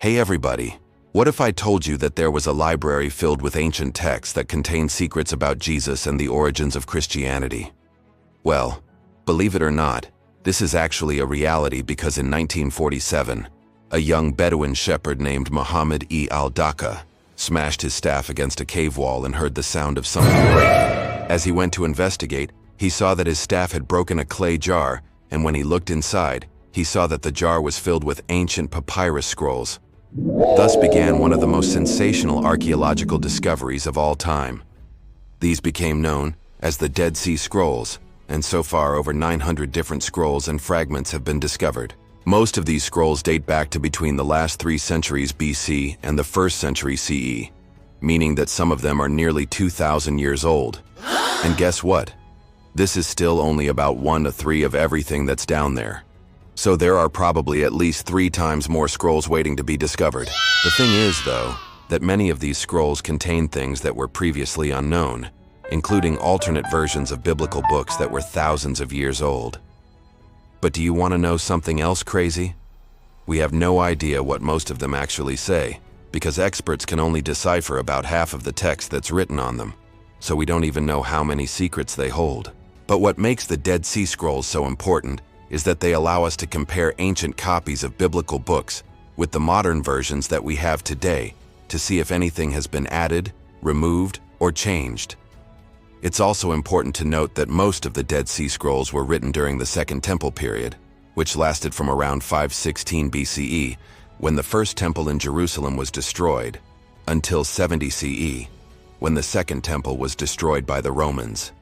Hey everybody, what if I told you that there was a library filled with ancient texts that contained secrets about Jesus and the origins of Christianity? Well, believe it or not, this is actually a reality because in 1947, a young Bedouin shepherd named Muhammad al-Daka smashed his staff against a cave wall and heard the sound of something breaking. As he went to investigate, he saw that his staff had broken a clay jar, and when he looked inside, he saw that the jar was filled with ancient papyrus scrolls. Thus began one of the most sensational archaeological discoveries of all time. These became known as the Dead Sea Scrolls, and so far over 900 different scrolls and fragments have been discovered. Most of these scrolls date back to between the last 3 centuries BC and the 1st century CE, meaning that some of them are nearly 2,000 years old. And guess what? This is still only about 1 to 3 of everything that's down there. So there are probably at least 3 times more scrolls waiting to be discovered. The thing is, though, that many of these scrolls contain things that were previously unknown, including alternate versions of biblical books that were thousands of years old. But do you want to know something else crazy? We have no idea what most of them actually say, because experts can only decipher about half of the text that's written on them, so we don't even know how many secrets they hold. But what makes the Dead Sea Scrolls so important is that they allow us to compare ancient copies of biblical books with the modern versions that we have today to see if anything has been added, removed, or changed. It's also important to note that most of the Dead Sea Scrolls were written during the Second Temple period, which lasted from around 516 BCE, when the First Temple in Jerusalem was destroyed, until 70 CE, when the Second Temple was destroyed by the Romans.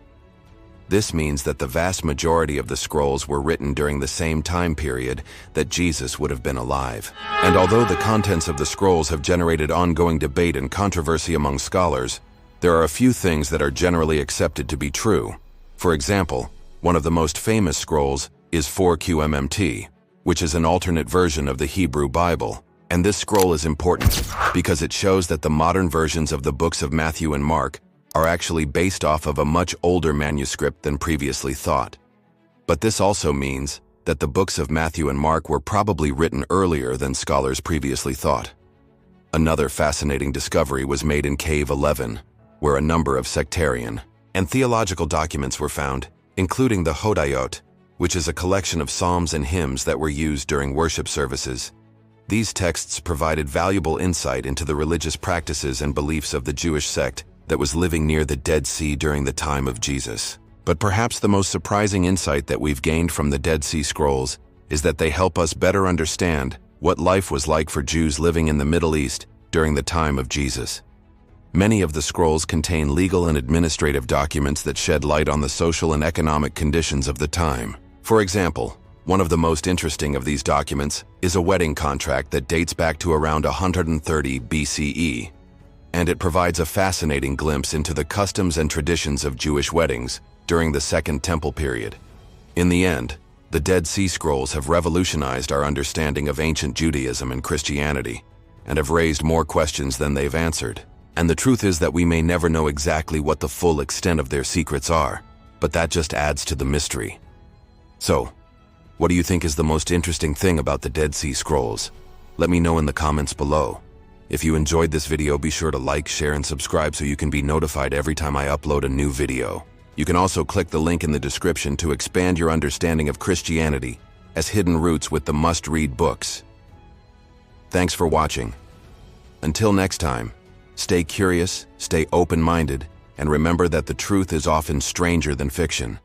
This means that the vast majority of the scrolls were written during the same time period that Jesus would have been alive. And although the contents of the scrolls have generated ongoing debate and controversy among scholars, there are a few things that are generally accepted to be true. For example, one of the most famous scrolls is 4QMMT, which is an alternate version of the Hebrew Bible. And this scroll is important because it shows that the modern versions of the books of Matthew and Mark are actually based off of a much older manuscript than previously thought. But this also means that the books of Matthew and Mark were probably written earlier than scholars previously thought. Another fascinating discovery was made in Cave 11, where a number of sectarian and theological documents were found, including the Hodayot, which is a collection of psalms and hymns that were used during worship services. These texts provided valuable insight into the religious practices and beliefs of the Jewish sect that was living near the Dead Sea during the time of Jesus. But perhaps the most surprising insight that we've gained from the Dead Sea Scrolls is that they help us better understand what life was like for Jews living in the Middle East during the time of Jesus. Many of the scrolls contain legal and administrative documents that shed light on the social and economic conditions of the time. For example, one of the most interesting of these documents is a wedding contract that dates back to around 130 BCE, and it provides a fascinating glimpse into the customs and traditions of Jewish weddings during the Second Temple period. In the end, the Dead Sea Scrolls have revolutionized our understanding of ancient Judaism and Christianity, and have raised more questions than they've answered. And the truth is that we may never know exactly what the full extent of their secrets are, but that just adds to the mystery. So, what do you think is the most interesting thing about the Dead Sea Scrolls? Let me know in the comments below. If you enjoyed this video, be sure to like, share, and subscribe so you can be notified every time I upload a new video. You can also click the link in the description to expand your understanding of Christianity as hidden roots with the must-read books. Thanks for watching. Until next time, stay curious, stay open-minded, and remember that the truth is often stranger than fiction.